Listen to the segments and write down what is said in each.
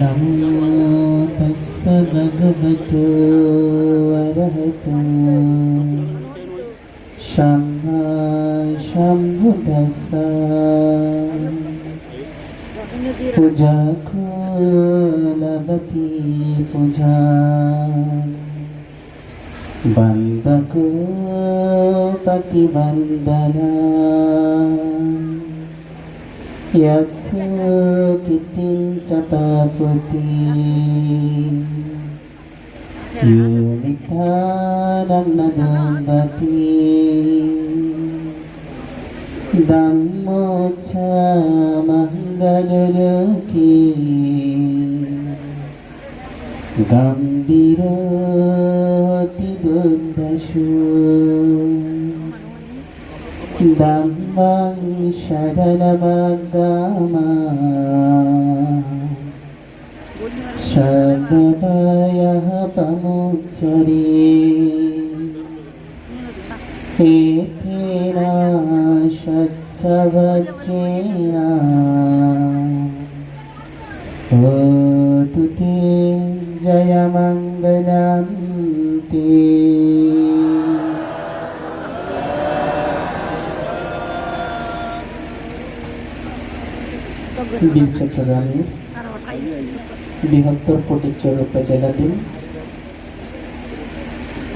नमो तस्स भगवतो अरहतो सम्मा सम्बुद्दस्स पूजा कुलवती पूजा बंदको प्रतिबंदना यस्य किंच पापति योनितानन्दति धम्मोच्च मंगलरूपी गंभीरोति दुर्दशु धम्मं शरणमगमा सर्वभयः प्रमुच्यते एतेन सत्सवचेन होतु ते जयमङ्गलं ते। বীর চট্টগ্রামের বৃহত্তর ফটিকছড়ি উপজেলাধীন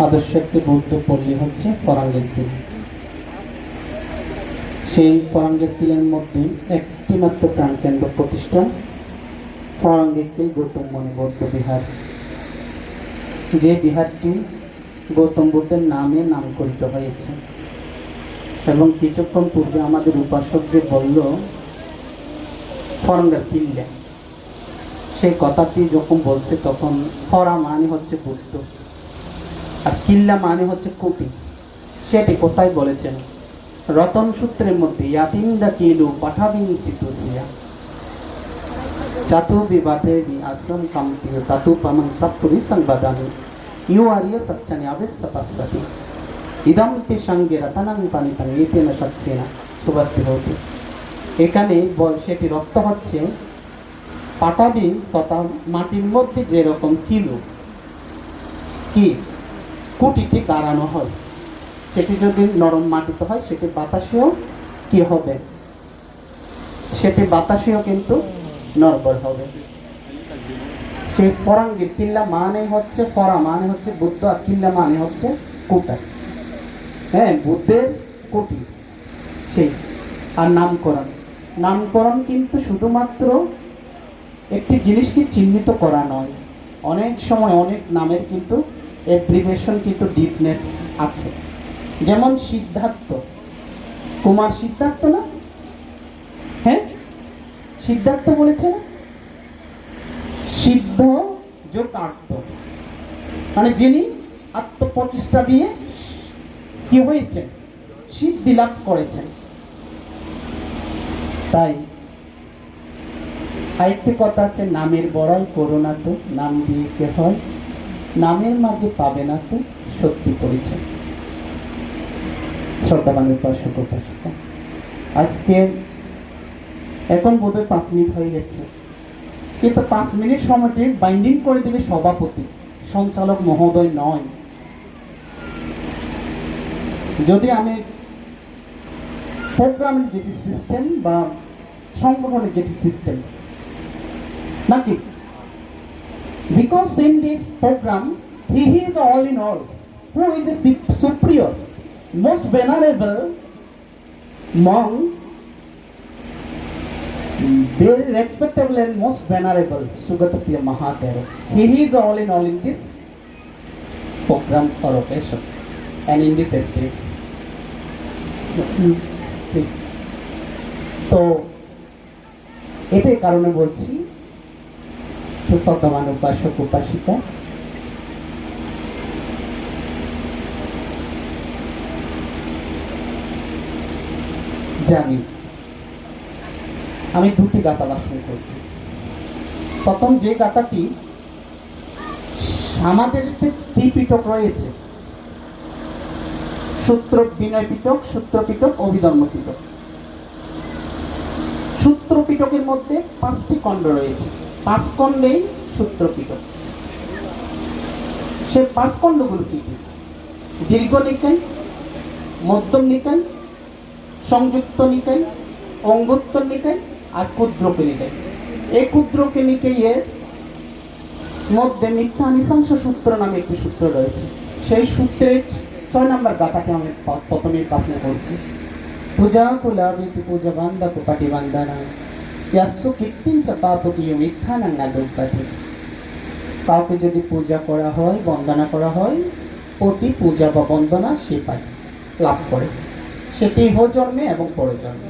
আদর্শ একটি বৌদ্ধ পল্লী হচ্ছে ফরাঙ্গের তিল। সেই ফরাঙ্গের তিলের মধ্যে একটি মাত্র প্রাণকেন্দ্র প্রতিষ্ঠান ফরাঙ্গের তিল গৌতম মুনি বৌদ্ধ বিহার, যে বিহারটি গৌতম বুদ্ধের নামে নামকরিত হয়েছে। এবং কিছুক্ষণ পূর্বে আমাদের উপাসক যে বলল ফরাঙ্গের কিল্লা, সেই কথাটি যখন বলছে তখন ফরা মানে হচ্ছে বুদ্ধ আর কিল্লা মানে হচ্ছে কুটি। সেটি কোথায় বলেছেন? রতন সূত্রের মধ্যে ইয়াতিন্দা কিলু পাঠাবিন সিতুসিয়া চাতু বিবাদে আশ্রম কামতিও তাতু পামং সপুরি সংবাদানি ইউ আরিয় সচ্চানি আবেশ সপাসতি ইদম তে সঙ্গে রতনাং পানি পানি এতে না সচ্ছে না সুবাদ্য হতে। এখানে সেটি রক্ত হচ্ছে পাটাবি তথা মাটির মধ্যে যেরকম কিলু কি কুটিটি গাড়ানো হয়, সেটি যদি নরম মাটিতে হয় সেটি বাতাসেও কি হবে, সেটি বাতাসেও কিন্তু নড়বড় হবে। সেই ফরাঙ্গের কিল্লা মানে হচ্ছে ফরা মানে হচ্ছে বুদ্ধ আর কিল্লা মানে হচ্ছে কুটা। হ্যাঁ, বুদ্ধের কুটি সেই। আর নামকরণ কিন্তু শুধুমাত্র একটি জিনিসকে চিহ্নিত করা নয়, অনেক সময় অনেক নামের কিন্তু অ্যাব্রিভিয়েশন কিন্তু ডিপনেস আছে। যেমন সিদ্ধার্থ, কুমার সিদ্ধার্থ না? হ্যাঁ, সিদ্ধার্থ বলেছে না? সিদ্ধ যোগ আর্থ, মানে যিনি আত্মপ্রতিষ্ঠা দিয়ে কি হয়েছেন, সিদ্ধি লাভ করেছেন। তাই আরেকটি কথা আছে, নামের বড়াই করো না তো, নাম দিয়ে কে হয়, নামের মাঝে পাবে না তো সত্যি পরিচয়। শ্রদ্ধাবান উপাসক উপাসিকা, আজকে এখন বোধহয় 5 মিনিট হয়ে গেছে, কিন্তু 5 মিনিট সময়টি বাইন্ডিং করে দেবে সভাপতি, সঞ্চালক মহোদয় নয়। যদি আমি প্রোগ্রামের যেটি সিস্টেম বা সংগঠনের যেটি সিস্টেম নাকি, because in this programme he is all in all, who is a superior most venerable monk, very respectable and most venerable Sugatatiya Mahadeva. He is all in this program for occasion and in this space. Please. তো এটাই কারণে বলছি, তো শ্রদ্ধাবান উপাসক উপাসিকা, জানি আমি দুটি গাথা বাসন করছি। প্রথম যে গাথাটি, আমাদের ত্রিপিটক রয়েছে, সূত্র বিনয় পিটক, সূত্র পিটক, অভিধর্ম পিটক। সূত্রপিটকের মধ্যে 5টি খণ্ড রয়েছে, 5 খণ্ডেই সূত্রপিটক। সে 5 খণ্ডগুলো কি কি? দীর্ঘ নিকায়, মধ্যম নিকায়, সংযুক্ত নিকায়, অঙ্গুত্তর নিকায় আর ক্ষুদ্রক নিকায়। এই ক্ষুদ্রক নিকায়ের মধ্যে মিথ্যা নিশাংস সূত্র নামে একটি সূত্র রয়েছে। সেই সূত্রের 6 নম্বর গাথাকে আমি প্রথমে প্রশ্ন করছি। পূজা কুলাবিতি পূজা বান্দা কুপাটি বান্দানা ইয়াসু কীর্তিঞ্চ পাপকিয় মিথ্যা নাঙ্গা দুঃখাতি। কাউকে যদি পূজা করা হয়, বন্দনা করা হয়, প্রতি পূজা বা বন্দনা সে পায়, লাভ করে, সেটি ইহ জন্মে এবং পরে জন্মে।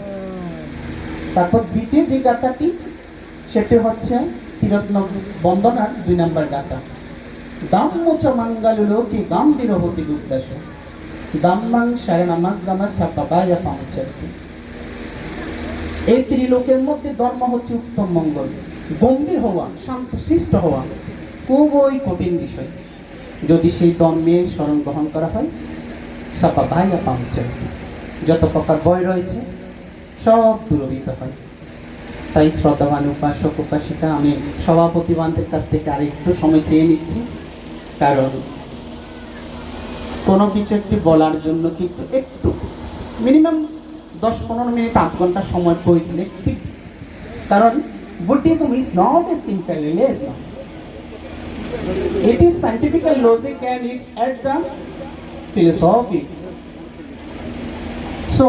তারপর দ্বিতীয় যে গাথাটি, সেটি হচ্ছে তিরত্ন বন্দনার 2 নম্বর গাথা। দাম্মোচ মঙ্গললোকে গাম্ভীর হতি দুর্দশ দাম্মাং শরণমাগমা সপাবায় পাঞ্চতি। এই ত্রিলোকের মধ্যে ধর্ম হচ্ছে উত্তম মঙ্গল, গম্ভীর হওয়া, শান্ত শিষ্ট হওয়া খুবই কঠিন বিষয়। যদি সেই ধর্মের শরণ গ্রহণ করা হয়, সপাবায় পাঞ্চতি, যত প্রকার ভয় রয়েছে সব দূরীভূত হয়। তাই শ্রদ্ধাবান উপাসক উপাসিকা, আমি সভাপতিবানদের কাছ থেকে আরেকটু সময় চেয়ে নিচ্ছি, কারণ কোনো কিছু একটি বলার জন্য কিন্তু একটু মিনিমাম 10-15 মিনিট, 8 ঘন্টা সময় প্রয়োজন একটি। কারণ Buddhism is not a simple religion, it is scientifical logic and it's at the philosophy. So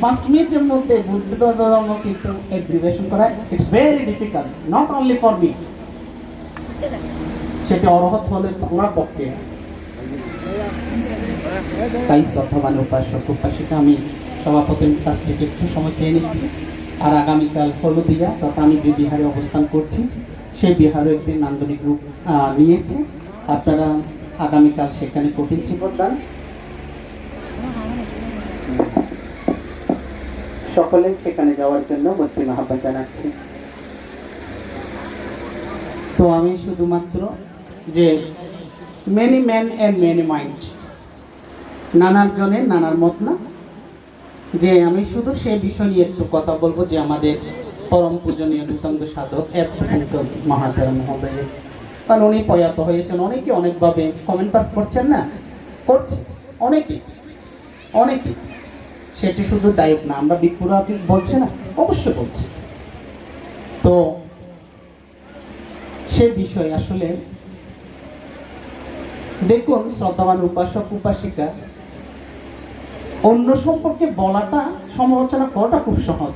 5 মিনিটের মধ্যে বুদ্ধ ধর্ম কিন্তু এগ্রিভেশন করা it's very difficult, not only for me, সেটি অর্হত হলে ওনার পক্ষে। তাই শ্রদ্ধাবান উপাসক উপাসিকা, আমি সভাপতির কাছ থেকে একটু সময় চেয়ে নিচ্ছি। আর আগামীকাল হলদিয়া, তথা আমি যে বিহারে অবস্থান করছি সেই বিহারে একটি নান্দনিক রূপ নিয়েছে। আপনারা আগামীকাল সেখানে কঠিন শিবদান, সকলে সেখানে যাওয়ার জন্য মৈত্রী আহ্বান জানাচ্ছি। তো আমি শুধুমাত্র যে many man and many mind, নানার জনের নানার মত না, যে আমি শুধু সেই বিষয় নিয়ে একটু কথা বলবো যে আমাদের পরম পূজনীয় নৃতঙ্গ সাধক মহাতারা মহোদয়ের, কারণ উনি প্রয়াত হয়েছেন। অনেকে অনেকভাবে কমেন্ট পাস করছেন না, করছে অনেকে, সেটি শুধু দায়ক না, আমরা বিপুরা বলছে না, অবশ্যই বলছে। তো সে বিষয় আসলে দেখুন, শ্রদ্ধাবান উপাসক উপাসিকা, অন্য সম্পর্কে বলাটা, সমালোচনা করাটা খুব সহজ,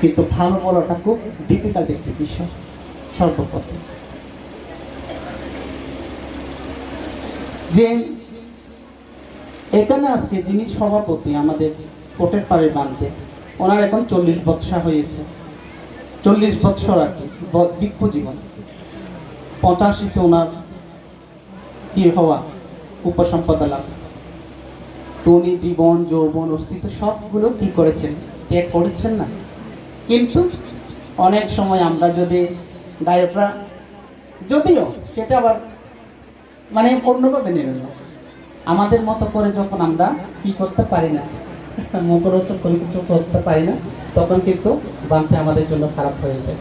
কিন্তু ভালো বলাটা খুব ডিফিকাল্ট একটি বিষয়। সর্বপ্রথম যে এখানে আজকে যিনি সভাপতি আমাদের কোটের পাড়ের বাঁধে, ওনার এখন 40 বৎসর হয়েছে, 40 বৎসর আর কি ভিক্ষু জীবন। 85-তে ওনার কি হওয়া, উপসম্পদা লাভ। তো উনি জীবন, যৌবন, অস্তিত্ব সবগুলো কি করেছেন, ত্যাগ করেছেন না। কিন্তু অনেক সময় আমরা যদি গায়করা, যদিও সেটা আবার মানে অন্যভাবে নেবেন না, আমাদের মতো করে যখন আমরা কি করতে পারি না, মুখরোচক করে কিছু করতে পারি না, তখন কিন্তু বানতে আমাদের জন্য খারাপ হয়ে যায়।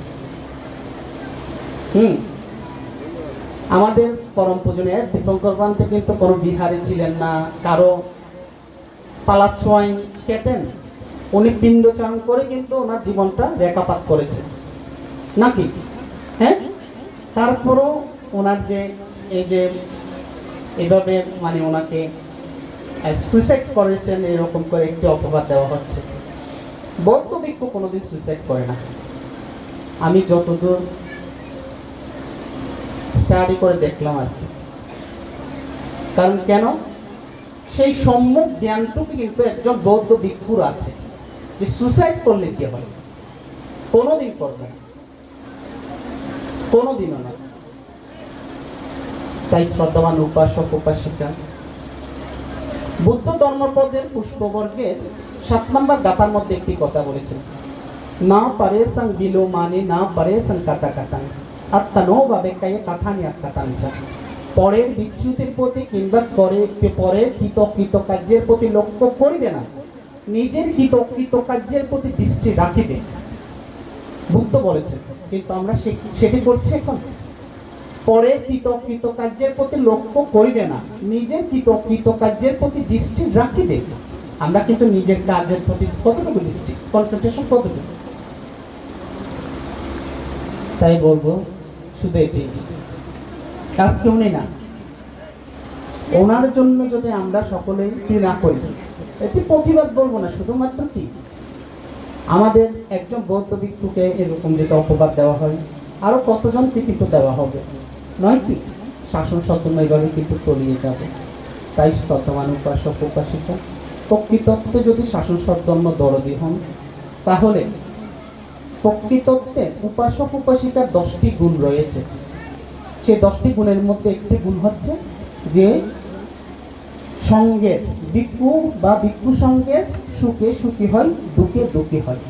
আমাদের পরম পূজনীয় দীপঙ্কর বানতে কিন্তু কোনো বিহারে ছিলেন না, কারো পালার ছোঁয়ায় পেতেন। উনি পিণ্ডচারণ করে কিন্তু ওনার জীবনটা রেখাপাত করেছেন নাকি, হ্যাঁ। তারপরও ওনার যে এই যে এভাবে মানে ওনাকে সুইসাইড করেছেন, এরকম করে একটি অপবাদ দেওয়া হচ্ছে। বৌদ্ধ ভিক্ষু কোনোদিন সুইসাইড করে না, আমি যতদূর স্টাডি করে দেখলাম আর কি। কারণ কেন, সেই সম্যক জ্ঞানটুকু কিন্তু একজন বৌদ্ধ ভিক্ষুর আছে, যে সুইসাইড করলে কি হয়, কোনোদিন করবে না, কোনোদিনও না। তাই শ্রদ্ধাবান উপাসক উপাসিকা, বুদ্ধ ধর্মপদের পুষ্পবর্গের 7 নম্বর গাথার মধ্যে একটি কথা বলেছেন, না পারে সং বিলো মানে না পারে সং কাটা কাটান আত্মানো ভাবে কায়ে কাঠানি আত্মাকাঞ্চা। পরের বিচ্যুতির প্রতি কিংবা পরের কৃতকার্যের প্রতি লক্ষ্য করিবে না, নিজের কৃতকার্যের প্রতি দৃষ্টি রাখিবে, বুদ্ধ বলেছেন। কিন্তু আমরা সেটি করছি এখন। পরে কৃতকার্যের প্রতি লক্ষ্য করিবে না, নিজের কৃতকার্যের প্রতি দৃষ্টি রাখিবে। আমরা কিন্তু নিজের কাজের প্রতি কতটুকু দৃষ্টি, কনসেন্ট্রেশন কতটুকু। তাই বলবো শুধু এটি, আজকে উনি না, ওনার জন্য যদি আমরা সকলেই কি না করি, এটি প্রতিবাদ বলবো না, শুধুমাত্র কি আমাদের একজন বৌদ্ধ ভিক্ষুকে এরকম যেটা অপবাদ দেওয়া হয়, আরো কতজনকে কিন্তু দেওয়া হবে, নয় কি? শাসন সচন্ন এইভাবে কিন্তু তলিয়ে যাবে। তাই বর্তমান উপাসক উপাসিকা প্রকৃতত্বে যদি শাসন সচন্ন দরদি হন, তাহলে প্রকৃতত্বে উপাসক উপাসিকার 10টি গুণ রয়েছে। সেই 10টি গুণের মধ্যে একটি গুণ হচ্ছে যে সঙ্গের, ভিক্ষু বা ভিক্ষু সঙ্গের সুখে সুখী হয়, দুঃখে দুঃখী হয়।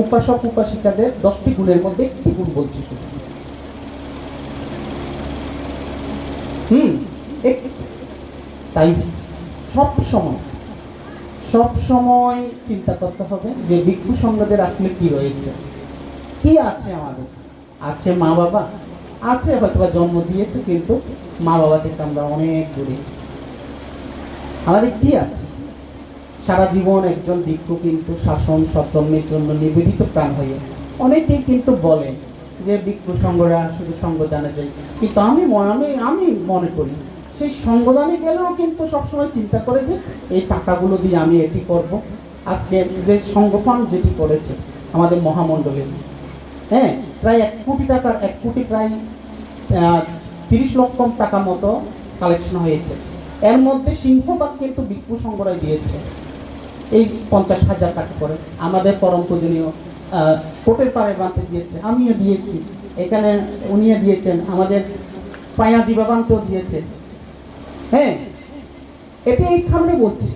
উপাসক উপাসিকাদের 10টি গুণের মধ্যে একটি গুণ বলছি শুধু। তাই সব সময় চিন্তা করতে হবে যে ভিক্ষু সঙ্গদের আসলে কি রয়েছে, কি আছে। আমাদের আছে মা বাবা, আছে হয়তো জন্ম দিয়েছে, কিন্তু মা বাবা থেকে আমরা অনেক দূরে। আমাদের কি আছে? সারা জীবন একজন ভিক্ষু কিন্তু শাসন সৎকর্মের জন্য নিবেদিত প্রাণ হয়ে, অনেকেই কিন্তু বলে যে ভিক্ষু সঙ্গরা শুধু সঙ্গদানে যায়, কিন্তু আমি মনে করি সেই সঙ্গদানে গেলেও কিন্তু সবসময় চিন্তা করে যে এই টাকাগুলো দিয়ে আমি এটি করব। আজকে যে সংগঠন যেটি করেছে আমাদের মহামণ্ডলে, হ্যাঁ, প্রায় 1 কোটি টাকার 1 কোটি প্রায় 30 লক্ষ টাকা মতো কালেকশন হয়েছে। এর মধ্যে সিংহভাগ কিন্তু ভিক্ষু সংগ্রহ দিয়েছে, এই 50,000 টাকা করে। আমাদের পরম পূজনীয় কোটের পাড়ে বাঁধতে দিয়েছে, আমিও দিয়েছি, এখানে উনিও দিয়েছেন, আমাদের পায়াজি বাবানকেও দিয়েছে। হ্যাঁ, এটা এই কারণে বলছি,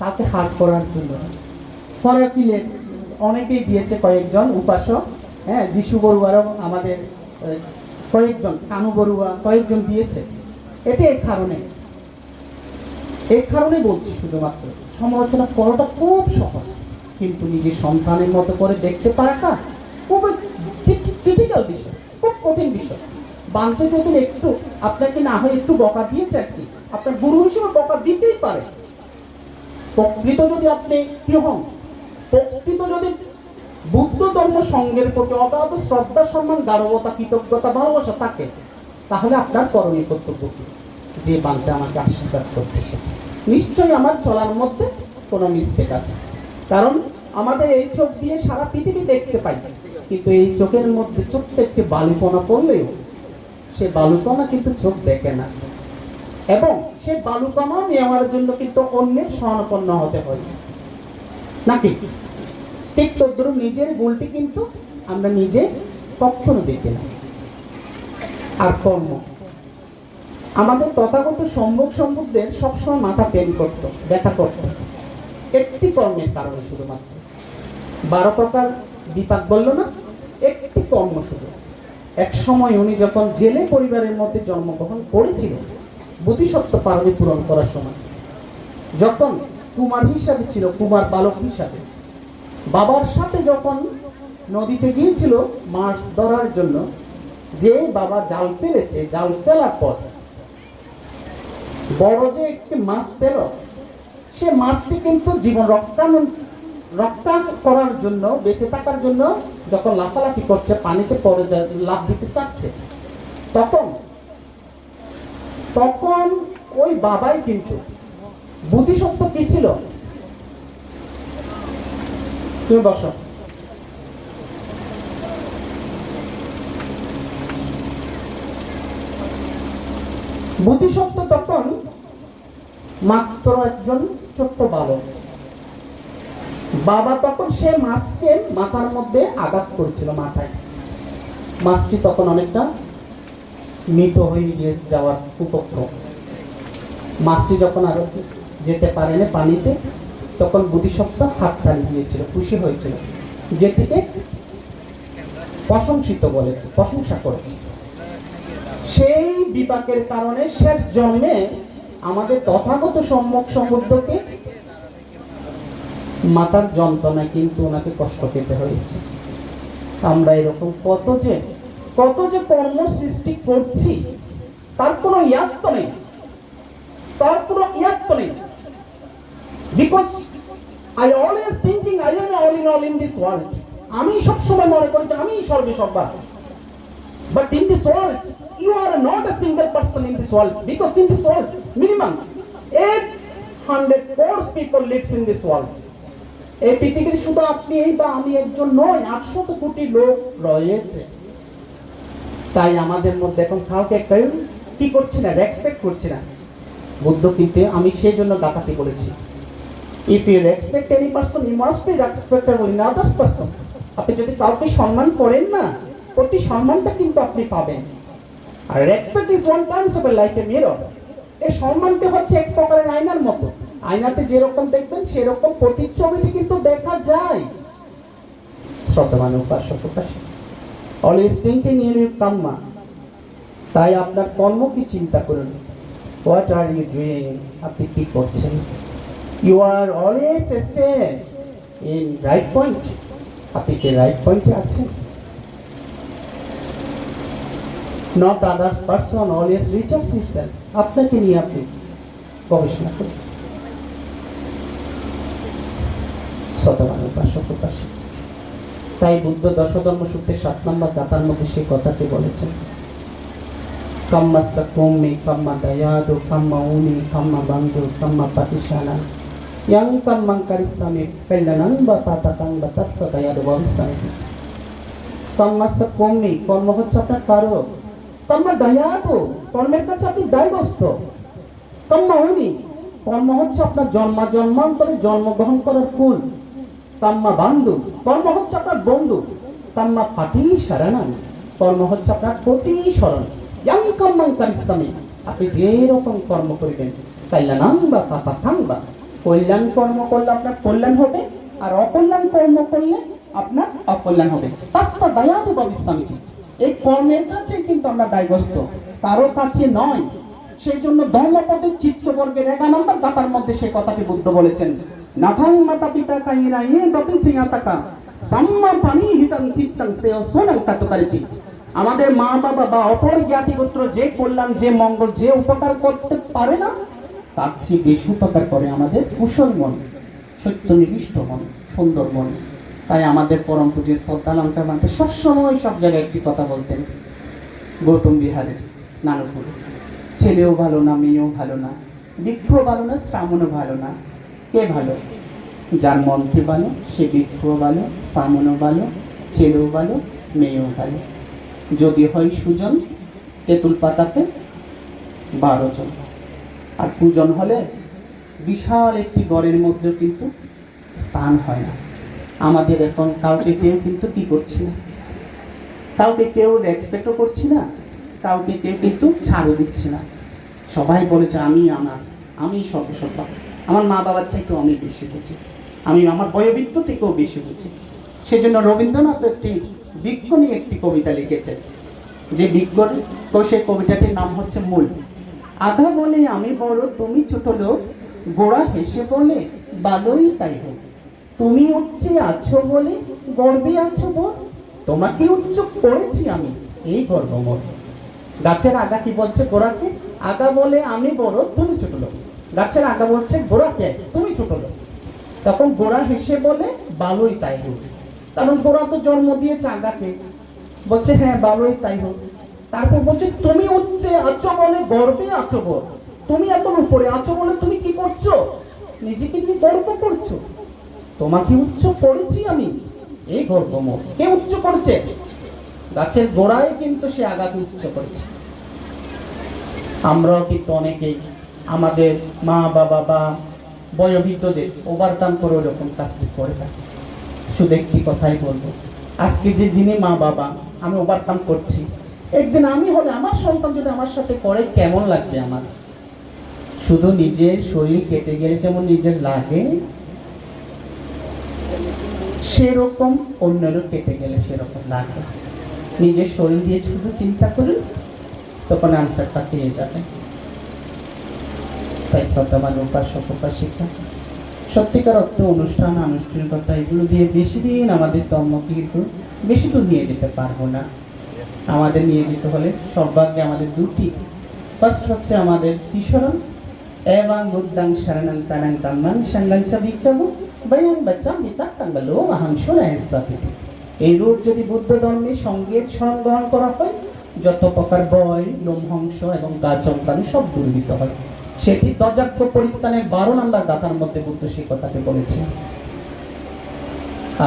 তাকে হাত করার জন্য। পরে কিলে অনেকেই দিয়েছে, কয়েকজন উপাসক, হ্যাঁ, যিশু বড়ুয়ারও আমাদের কয়েকজন, কানু বড়ুয়া কয়েকজন দিয়েছে। এটা এই কারণে বলছি, শুধুমাত্র সমালোচনা করাটা খুব সহজ, কিন্তু নিজের সন্তানের মতো করে দেখতে পারাটা খুব ক্রিটিক্যাল বিষয়, খুব কঠিন বিষয়। বানতে যদি একটু আপনাকে না হয় একটু বকা দিয়েছে, আর কি আপনার গুরু হিসেবে বকা দিতেই পারে। প্রকৃত যদি আপনি কি হন, প্রকৃত যদি বুদ্ধ ধর্ম সঙ্গের প্রতি অগাধ শ্রদ্ধা, সম্মান, গাঢ়তা, কৃতজ্ঞতা, ভালোবাসা থাকে, তাহলে আপনার করণীয় কর্তব্য কি? যে বানতে আমাকে আশীর্বাদ করছে, সেটা নিশ্চয়ই আমার চলার মধ্যে কোনো মিস্টেক আছে। কারণ আমাদের এই চোখ দিয়ে সারা পৃথিবী দেখতে পাই, কিন্তু এই চোখের মধ্যে ছোট্ট একটি বালুকণা পড়লেও সে বালুকণা কিন্তু চোখ দেখে না, এবং সে বালুকণা নেওয়ার জন্য কিন্তু অন্যের শরণাপন্ন হতে হয় নাকি? ঠিক তদ্রুপ নিজের ভুলটি কিন্তু আমরা নিজে কখনো দেখি না। আর কর্ম, আমাদের তথাগত সম্মুখদের সবসময় মাথা পেন করতো, ব্যথা করতো একটি কর্মের কারণে, শুধুমাত্র 12 প্রকার বিপাক বলল না, একটি কর্ম শুধু। এক সময় উনি যখন জেলে পরিবারের মধ্যে জন্মগ্রহণ করেছিলেন, বোধিসত্ত্ব পারমি পূরণ করার সময়, যখন কুমার হিসাবে ছিল, কুমার বালক হিসাবে, বাবার সাথে যখন নদীতে গিয়েছিল মাছ ধরার জন্য, যে বাবা জাল ফেলেছে, জাল ফেলার পর বড় যে একটি মাছ পেল, সে মাছটি কিন্তু জীবন রক্ষা করার জন্য, বেঁচে থাকার জন্য যখন লাফালাফি করছে, পানিতে পড়ে যায়, লাফ দিতে চাচ্ছে, তখন ওই বাবাই কিন্তু বুদ্ধিসত্ত্ব কি ছিল? তুমি বসো। বুদ্ধিসত্ত্ব তখন মাত্র একজন ছোট্ট বালক। বাবা তখন সে মাছকে মাথার মধ্যে আঘাত করেছিল, মাথায়। মাছটি তখন অনেকটা মৃত হয়ে গিয়ে যাওয়ার উপক্রম। মাছটি যখন আরো যেতে পারে না পানিতে, তখন বুদ্ধিসত্ত্ব হাত তালি দিয়েছিল, খুশি হয়েছিল, যেটিকে প্রশংসা করেছে। সেই বিপাকের কারণে শেষ জন্মে আমাদের তথাগত সম্যক সমুদ্রকে মাথার যন্ত্রণায় কিন্তু ওনাকে কষ্ট পেতে হয়েছে। আমরা এরকম কত যে কর্ম সৃষ্টি করছি, তার কোনো ইয়াত্ত নেই, তার কোনো ইয়াত্ত নেই। Because I always thinking I am all in this world. আমি সব সময় মনে করি যে আমি সর্বে সর্বা। But in this world, you are not a single person in this world. Because in this world, minimum 800 crores people lives in this world. এই পৃথিবীর শুধু আপনি এই বা আমি একজন নয়, 800 কোটি লোক রয়েছে। তাই আমাদের মধ্যে এখন কাউকে কেউ কি করছি না, রেসপেক্ট করছি না। বুদ্ধ কিন্তু আমি সেই জন্য গাথাটি বলেছি, if you respect any person, you must be respectable in others person. আপনি যদি কাউকে সম্মান করেন না, প্রতি সম্মানটা কিন্তু আপনি পাবেন। আর respect is one times of like a mirror. এই সম্মানটা হচ্ছে এক প্রকারের আয়নার মতো। আয়নাতে যেরকম দেখবেন সেরকম প্রতিচ্ছবিটি কিন্তু দেখা যায়। শ্রদ্ধাবান উপাসক উপাসিকা, অলওয়েজ থিংকিং ইন ইউর কাম্মা। তাই আপনার কর্ম কি চিন্তা করুন, হোয়াট আর ইউ ডুইং, আপনি কি করছেন। You are always stay in right point. আপনি কি রাইট পয়েন্টে আছেন? Not others person always reaches himself. আপনাকে নিয়ে আপনি গবেষণা করুন। শতমান উপাসক উপাসী। তাই বুদ্ধ দশধর্ম সূত্রের 7 নম্বর গাথার মধ্যে সেই কথাটি বলেছেন, কাম্মাস্য কৌমি কাম্মা দয়াদু কাম্মা উনি কাম্মা বান্ধু কাম্মা পাতিশানা yang kammang karisami pellanang বা পাতাকাং বা তাস্য দয়াদু ভবিষ্যমি। কাম্মাস্য কৌমি, কর্ম হচ্ছে আপনার কারক। কাম্মা দয়াদু, কর্মের কাছে আপনি দায়গ্রস্ত। কাম্মা উনি, কর্ম হচ্ছে আপনার জন্মান্তরে জন্মগ্রহণ করার কুল। কাম্মা বান্ধু, কর্ম হচ্ছে আপনার বন্ধু। কাম্মা পাটি সারানাং, কর্ম হচ্ছে আপনার প্রতিসরণ। yang kammang karisami, আপনি যে রকম কর্ম করিবেন, কল্যাণাং বা পাপাকাং বা, কল্যাণ কর্ম করলে আপনার কল্যাণ হবে, আর অকল্যাণ কর্ম করলে আপনার অকল্যাণ হবে। তাস্য দয়াদু ভবিষ্যমি, এই কর্মের কাছে কিন্তু আমরা দায়গ্রস্ত, কারো কাছে নয়। সেই জন্য ধর্মপদের চিত্তবর্গের 11 নম্বর গাথার মধ্যে সেই কথাটি বুদ্ধ বলেছেন, নাথাং মাতা পিতা কাইরা এ বপি চিয়াতাকা সাম্মা পানি হিতাং চিত্তাং সেও সোনাং কাতকারিতি। আমাদের মা বাবা বা অপর জ্ঞাতি গোত্র যে কল্যাণ, যে মঙ্গল, যে উপকার করতে পারে না, তার চেয়ে বেশি উপকার করে আমাদের কুশল মন, সত্যনিষ্ঠ মন, সুন্দর মন। তাই আমাদের পরম পূজ্য শ্রদ্ধালঙ্কার মাঝে সবসময় সব জায়গায় একটি কথা বলতেন, গৌতম বিহারের নানকগুরু, ছেলেও ভালো না, মেয়েও ভালো না, বৃক্ষও ভালো না, শ্রামণও ভালো না। কে ভালো? যার মনকে ভালো, সে বৃক্ষও ভালো, শ্রামণও ভালো, ছেলেও ভালো, মেয়েও ভালো। যদি হয় সুজন, তেঁতুল পাতাতে 12 জন, আর পূজন হলে বিশাল একটি গড়ের মধ্যে কিন্তু স্থান হয় না। আমাদের এখন কাউকে কেউ কিন্তু কি করছি না, কাউকে কেউ রেসপেক্টও করছি না, কাউকে কেউ কিন্তু ছাড়ও দিচ্ছি না। সবাই বলেছে আমি সর্বসর্বা, আমার মা বাবার চাইতেও আমি বেশি বুঝি, আমি আমার বয়োবৃত্ত থেকেও বেশি বুঝি। সেজন্য রবীন্দ্রনাথ একটি বৃক্ষ নিয়ে একটি কবিতা লিখেছেন, যে বৃক্ষর সেই কবিতাটির নাম হচ্ছে মূল। আধা বলে আমি বড়, তুমি ছোট লোক, গোড়া হেসে বলে ভালোই তাই হোক। তুমি উচ্চে আছো বলে গর্বে আছো বোধ, তোমাকে উচ্চ করেছি আমি, এই গর্ব মোর। গাছের আগা কি বলছে গোড়াকে? আগা বলে আমি বড়, তুমি ছোট লোক। গাছের আগা বলছে গোড়াকে তুমি ছোট লোক। তখন গোড়া হেসে বলে ভালোই তাই হোক, কারণ গোড়া তো জন্ম দিয়েছে আগাকে, বলছে হ্যাঁ ভালোই তাই হোক। তারপর বলছে তুমি উচ্চে আছো বলে গর্বে আছো বোধ, তুমি এখন উপরে আছো বলে তুমি কি করছো? নিজেকে কি গর্ব করছো? তোমাকে উচ্চ করেছি আমি, এই গর্ব মোর। কে উচ্চ করছে? গাছের গোড়ায় কিন্তু সে আগাকে উচ্চ করেছে। আমরাও কিন্তু অনেকেই আমাদের মা বাবা বা বয়োবৃদ্ধদের ওভারকাম করে ওরকম কাজটি করে থাকি। শুধু একটি কথাই বলবো, আজকে যে যিনি মা বাবা, আমি ওভারকাম করছি, একদিন আমি হলে আমার সন্তান যদি আমার সাথে করে কেমন লাগবে আমার? শুধু নিজের শরীর কেটে গেলে যেমন নিজের লাগে, সেরকম অন্যেরও কেটে গেলে সেরকম লাগে। নিজের শরীর দিয়ে শুধু চিন্তা করুন, তখন আনসারটা পেয়ে যাবে। তাই শ্রদ্ধাবান উপাসক উপাসিকা, সত্যিকার অর্থে অনুষ্ঠান আনুষ্ঠানিকতা এগুলো দিয়ে বেশি দিন আমাদের ধর্মকে কিন্তু বেশি দূর নিয়ে যেতে পারবো না। আমাদের নিয়ে যেতে হলে সর্বাগ্যে আমাদের দুটি, ফার্স্ট হচ্ছে আমাদের ঈশ্বরণ এবং বুদ্ধাং শরণং তারাং তাম্মাং সঙ্গং চ বিদ্যাবু বয়ং বাচ্চাম বিতাক্তাং বলো অহংস নায়সাপিতি। এই রূপ যদি বুদ্ধ ধর্মে সঙ্গের শরণ গ্রহণ করা হয়, যত প্রকার বয় লোমহংস এবং গাচমকানি সব দূরীভূত হয়। সেটি দজাক্য পরিত্রাণের 12 নম্বর গাথার মধ্যে বুদ্ধ সেই কথাটি বলেছেন।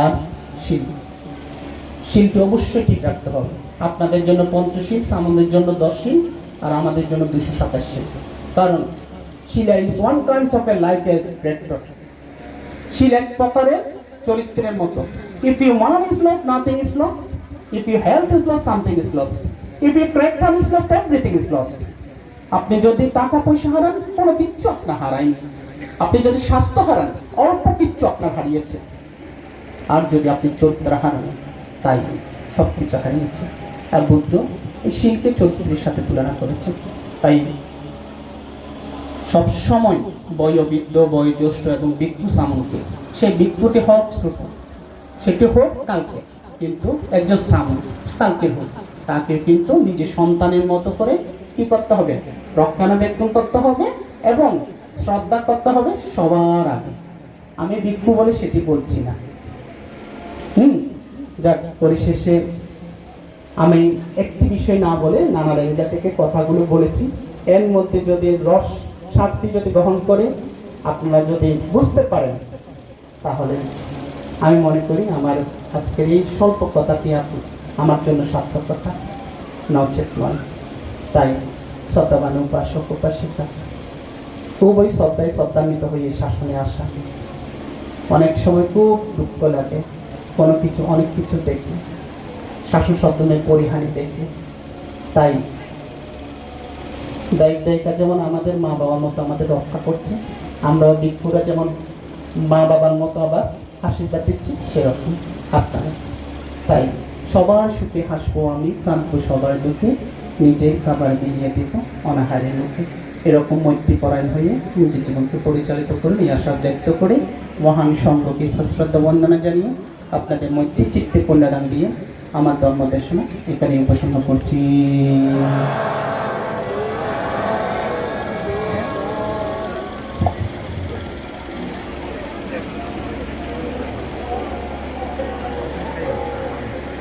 আর শিল, শিলটি অবশ্যই ঠিক রাখতে হবে। আপনাদের জন্য 5 আমাদের জন্য 10 আর আমাদের জন্য 227। কারণ shila is one kind of a like a vector. শিল এক প্রকারের চরিত্রের মতো। If you maan is lost, nothing is lost. If you health is lost, something is lost. If you character is lost, everything is lost. আপনি যদি টাকা পয়সা হারান, কোনো কিচ্ছু আপনার হারায়নি। আপনি যদি স্বাস্থ্য হারান, অল্প কিচ্ছু আপনার হারিয়েছে। আর যদি আপনি চরিত্র হারান, তাই সব কিছু হারিয়েছে। আর বুদ্ধ এই শিলকে চরিত্রের সাথে তুলনা করেছে। তাই সব সময় বয়োবৃদ্ধ, বয়োজ্যেষ্ঠ এবং ভিক্ষু সামনকে, সেই ভিক্ষুটি হোক সেটি হোক কালকে, কিন্তু একজন সামন কালকে হোক, তাকে কিন্তু নিজের সন্তানের মতো করে কি করতে হবে? রক্ষণাবেক্ষণ করতে হবে এবং শ্রদ্ধা করতে হবে সবার আগে। আমি ভিক্ষু বলে সেটি বলছি না। যাক, পরিশেষে আমি একটি বিষয় না বলে নানা জায়গা থেকে কথাগুলো বলেছি। এর মধ্যে যদি রস স্বাদটি যদি গ্রহণ করে আপনারা যদি বুঝতে পারেন, তাহলে আমি মনে করি আমার আজকের এই স্বল্প কথাটি আমার জন্য সার্থকতা নচেত নয়। তাই শ্রদ্ধাবান উপাসক উপাসিকা খুবই শ্রদ্ধায় শ্রদ্ধান্বিত হয়ে শাসনে আসা। অনেক সময় খুব দুঃখ লাগে, কোনো কিছু অনেক কিছু দেখি, শাসন সদ্যমের পরিহানি দেখি। তাই দায়িকা যেমন আমাদের মা বাবার মতো আমাদের রক্ষা করছে, আমরাও ভিক্ষুরা যেমন মা বাবার মতো আবার আশীর্বাদ দিচ্ছি, সেরকম আপনারা। তাই সবার সুখে হাসবো আমি, কাঁদবো সবার দুঃখে, নিজের খাবার বিলিয়ে দিব অনাহারের মুখে। এরকম মৈত্রীপরায়ণ হয়ে নিজের জীবনকে পরিচালিত করে এই আশা ব্যক্ত করে মহান সংঘকে সশ্রদ্ধ বন্দনা জানিয়ে আপনাদের মৈত্রী চিত্তে কন্যাদান দিয়ে আমার ধর্মদেশনা এখানে উপসংহার করছি।